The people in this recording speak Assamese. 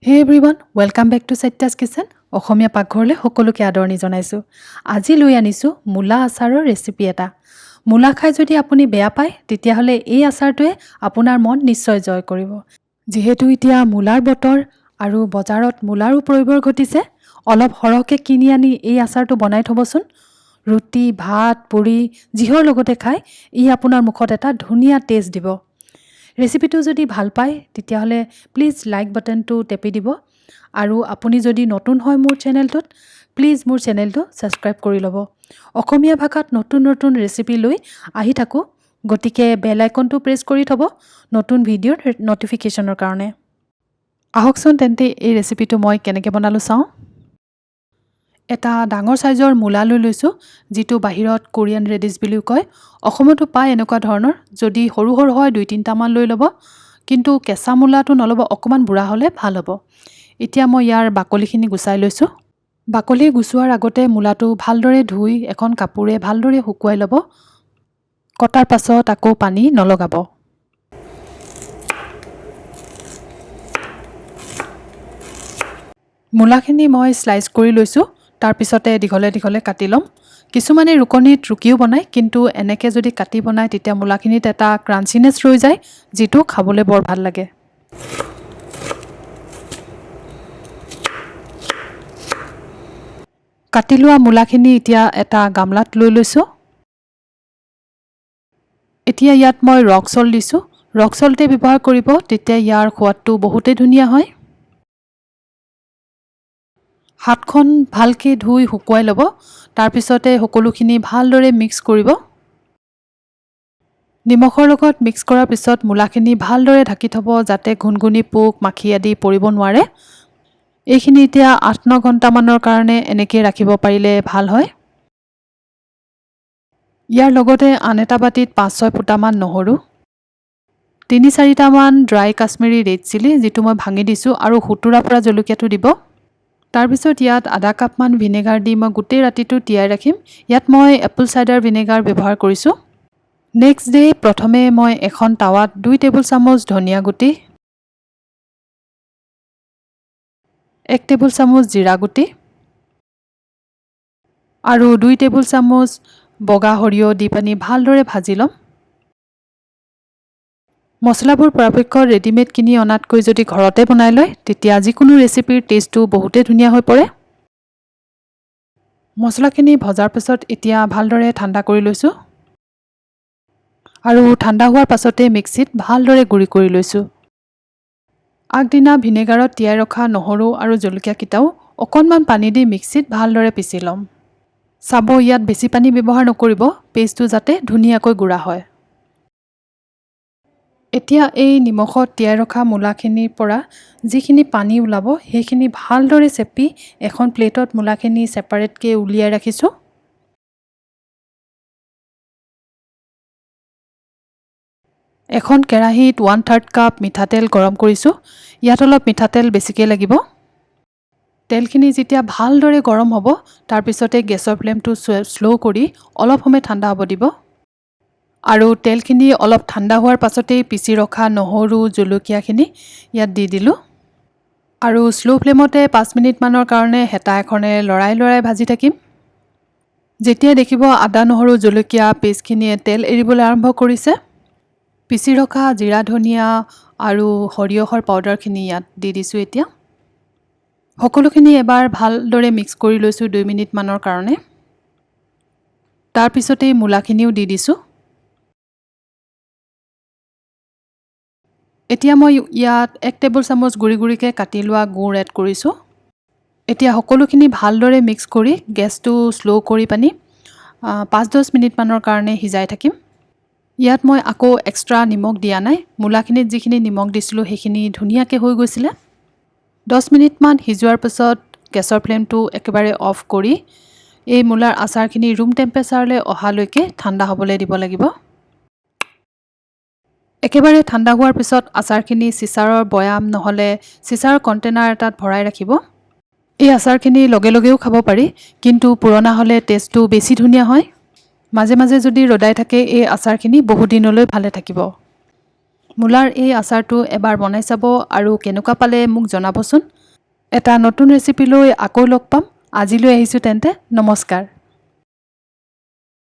Hey everyone, welcome back to Satya's's Kitchen. অসমীয়া পাকঘৰলৈ সকলোকে আদৰণি জনাইছো। আজি লৈ আনিছো মূলা আচাৰৰ ৰেচিপি এটা। মূলা খাই যদি আপুনি বেয়া পায়, তেতিয়াহলে এই আচাৰটোৱে আপোনাৰ মন নিশ্চয় জয় কৰিব। যেহেতু এতিয়া মূলাৰ বতৰ আৰু বজাৰত মূলাৰো প্ৰয়োগ ঘটিছে, অলপ সৰহকৈ কিনি আনি এই আচাৰটো বনাই থবচোন। ৰুটি, ভাত, পুৰি যিহৰ লগতে খাই ই আপোনাৰ মুখত এটা ধুনীয়া টেষ্ট দিব। ৰেচিপিটো যদি ভাল পায় তেতিয়াহলে প্লিজ লাইক বাটনটো টেপি দিব আৰু আপুনি যদি নতুন হয় মোৰ চেনেলটোত প্লিজ মোৰ চেনেলটো সাবস্ক্ৰাইব কৰি ল'ব। অসমীয়া ভাষাত নতুন নতুন ৰেচিপি লৈ আহি থাকো, গতিকে বেল আইকনটো প্ৰেছ কৰি থব নতুন ভিডিঅ'ৰ নটিফিকেশ্যনৰ কাৰণে। আহকচোন তেন্তে এই ৰেচিপিটো মই কেনেকৈ বনালো চাওঁ। এটা ডাঙৰ সাইজৰ মূলা লৈ লৈছো, যিটো বাহিৰত কোৰিয়ান ৰেডিছ বুলিও কয়। অসমতো পায় এনেকুৱা ধৰণৰ। যদি সৰু সৰু হয় 2-3টা মান লৈ ল'ব, কিন্তু কেঁচা মূলাটো নল'ব, অকমান বুঢ়া হ'লে ভাল হ'ব। এতিয়া মই ইয়াৰ বাকলিখিনি গুচাই লৈছো। বাকলি গুচোৱাৰ আগতে মূলাটো ভালদৰে ধুই এখন কাপোৰে ভালদৰে শুকুৱাই ল'ব। কটাৰ পাছত আকৌ পানী নলগাব। মূলাখিনি মই স্লাইচ কৰি লৈছো, তাৰ পিছতে দীঘলে দীঘলে কাটি ল'ম। কিছুমানে ৰুকনিত ৰুকিও বনায়, কিন্তু এনেকৈ যদি কাটি বনায় তেতিয়া মূলাখিনিত এটা ক্ৰাঞ্চিনেছ ৰৈ যায়, যিটো খাবলৈ বৰ ভাল লাগে। কাটি লোৱা মূলাখিনি এতিয়া এটা গামলাত লৈ লৈছো। এতিয়া ইয়াত মই ৰক সল্ট দিছো। ৰক সল্টে ব্যৱহাৰ কৰিব, তেতিয়া ইয়াৰ সোৱাদটো বহুতেই ধুনীয়া হয়। হাতখন ভালকৈ ধুই শুকুৱাই ল'ব, তাৰপিছতে সকলোখিনি ভালদৰে মিক্স কৰিব। নিমখৰ লগত মিক্স কৰাৰ পিছত মূলাখিনি ভালদৰে ঢাকি থ'ব, যাতে ঘুনঘুনি পোক মাখি আদি পৰিব নোৱাৰে। এইখিনি এতিয়া 8-9 ঘণ্টামানৰ কাৰণে এনেকৈ ৰাখিব পাৰিলে ভাল হয়। ইয়াৰ লগতে আন এটা বাটিত 5-6 ফুটামান নহৰু, 3-4টামান ড্ৰাই কাশ্মীৰী ৰেড চিলি, যিটো মই ভাঙি দিছোঁ, আৰু হুতুৰা পৰা জলকীয়াটো দিব। তাৰপিছত ইয়াত আধা কাপমান ভিনেগাৰ দি মই গোটেই ৰাতিটো তিয়াই ৰাখিম। ইয়াত মই এপল চাইডাৰ ভিনেগাৰ ব্যৱহাৰ কৰিছোঁ। নেক্সট ডে প্ৰথমে মই এখন টাৱাত 2 টেবুল চামুচ ধনিয়া গুটি, 1 টেবুল চামুচ জিৰা গুটি আৰু 2 টেবুল চামুচ বগা সৰিয়হ দি পানি ভালদৰে ভাজি ল'ম। মছলাবোৰ পৰাপক্ষত ৰেডিমেড কিনি অনাতকৈ যদি ঘৰতে বনাই লয়, তেতিয়া যিকোনো ৰেচিপিৰ টেষ্টটো বহুতেই ধুনীয়া হৈ পৰে। মছলাখিনি ভজাৰ পিছত এতিয়া ভালদৰে ঠাণ্ডা কৰি লৈছোঁ আৰু ঠাণ্ডা হোৱাৰ পাছতে মিক্সিত ভালদৰে গুড়ি কৰি লৈছোঁ। আগদিনা ভিনেগাৰত তিয়াই ৰখা নহৰু আৰু জলকীয়াকেইটাও অকণমান পানী দি মিক্সিত ভালদৰে পিচি ল'ম। চাব, ইয়াত বেছি পানী ব্যৱহাৰ নকৰিব, পেষ্টটো যাতে ধুনীয়াকৈ গুড়া হয়। এতিয়া এই নিমখত তিয়াই ৰখা মূলাখিনিৰ পৰা যিখিনি পানী ওলাব, সেইখিনি ভালদৰে চেপি এখন প্লেটত মূলাখিনি ছেপাৰেটকৈ উলিয়াই ৰাখিছোঁ। এখন কেৰাহীত 1/3 কাপ মিঠাতেল গৰম কৰিছোঁ। ইয়াত অলপ মিঠাতেল বেছিকৈ লাগিব। তেলখিনি যেতিয়া ভালদৰে গৰম হ'ব, তাৰপিছতে গেছৰ ফ্লেমটো স্ল' কৰি অলপ সময় ঠাণ্ডা হ'ব দিব। আৰু তেলখিনি অলপ ঠাণ্ডা হোৱাৰ পাছতেই পিচি ৰখা নহৰু জলকীয়াখিনি ইয়াত দি দিলোঁ আৰু স্ল' ফ্লেমতে 5 মিনিটমানৰ কাৰণে হেতা এখনেৰে লৰাই লৰাই ভাজি থাকিম। যেতিয়া দেখিব আদা নহৰু জলকীয়া পেষ্টখিনিয়ে তেল এৰিবলৈ আৰম্ভ কৰিছে, পিচি ৰখা জিৰা ধনিয়া আৰু সৰিয়হৰ পাউডাৰখিনি ইয়াত দি দিছোঁ। এতিয়া সকলোখিনি এবাৰ ভালদৰে মিক্স কৰি লৈছোঁ 2 মিনিটমানৰ কাৰণে। তাৰপিছতেই মূলাখিনিও দি দিছোঁ। এতিয়া মই ইয়াত 1 টেবুল চামুচ গুড়ি গুড়িকৈ কাটি লোৱা গুড় এড কৰিছোঁ। এতিয়া সকলোখিনি ভালদৰে মিক্স কৰি গেছটো স্ল' কৰি পানি 5-10 মিনিটমানৰ কাৰণে সিজাই থাকিম। ইয়াত মই আকৌ এক্সট্ৰা নিমখ দিয়া নাই। মূলাখিনিত যিখিনি নিমখ দিছিলোঁ সেইখিনি ধুনীয়াকৈ হৈ গৈছিলে। 10 মিনিটমান সিজোৱাৰ পিছত গেছৰ ফ্লেমটো একেবাৰে অফ কৰি এই মূলাৰ আচাৰখিনি ৰুম টেম্পাৰেচাৰলৈ অহালৈকে ঠাণ্ডা হ'বলৈ দিব লাগিব। একেবাৰে ঠাণ্ডা হোৱাৰ পিছত আচাৰখিনি চিচাৰৰ বয়াম নহ'লে চিচাৰৰ কণ্টেইনাৰ এটাত ভৰাই ৰাখিব। এই আচাৰখিনি লগে লগেও খাব পাৰি, কিন্তু পুৰণা হ'লে টেষ্টটো বেছি ধুনীয়া হয়। মাজে মাজে যদি ৰদাই থাকে এই আচাৰখিনি বহু দিনলৈ ভালে থাকিব। মূলাৰ এই আচাৰটো এবাৰ বনাই চাব আৰু কেনেকুৱা পালে মোক জনাবচোন। এটা নতুন ৰেচিপি লৈ আকৌ লগ পাম। আজিলৈ আহিছোঁ তেন্তে, নমস্কাৰ।